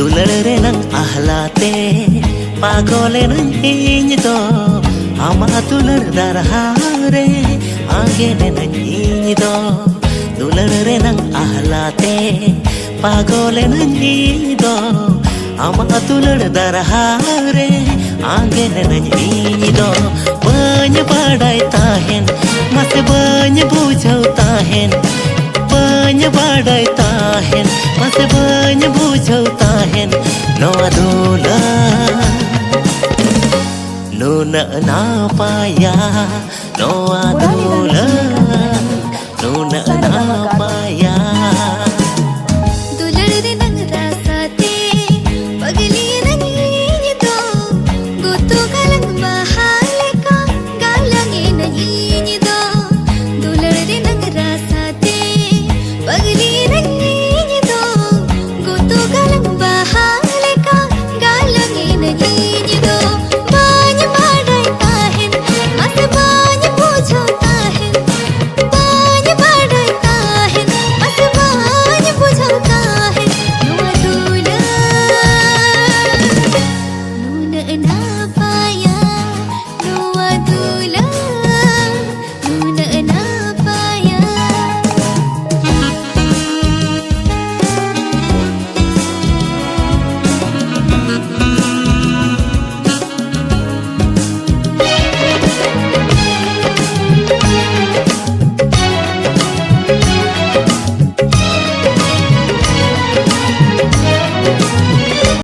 दुलड़ रे नंग आहलाते पागोले नंग इन दो आमा दुलड़ दरहारे आगे ने नंग इन दो दुलड़ रे नंग आहलाते पागोले नंग इन दो आमा दुलड़ दरहारे आगे ने नंग इन दो बान्य बाड़ाई ताहेन मसे बान्य बुझाव ताहेन बान्य बाड़ाई ताहेन मसे बान्य बुझाव ताहेन नोआ दुला नूना नापाया नोआ दुला नूना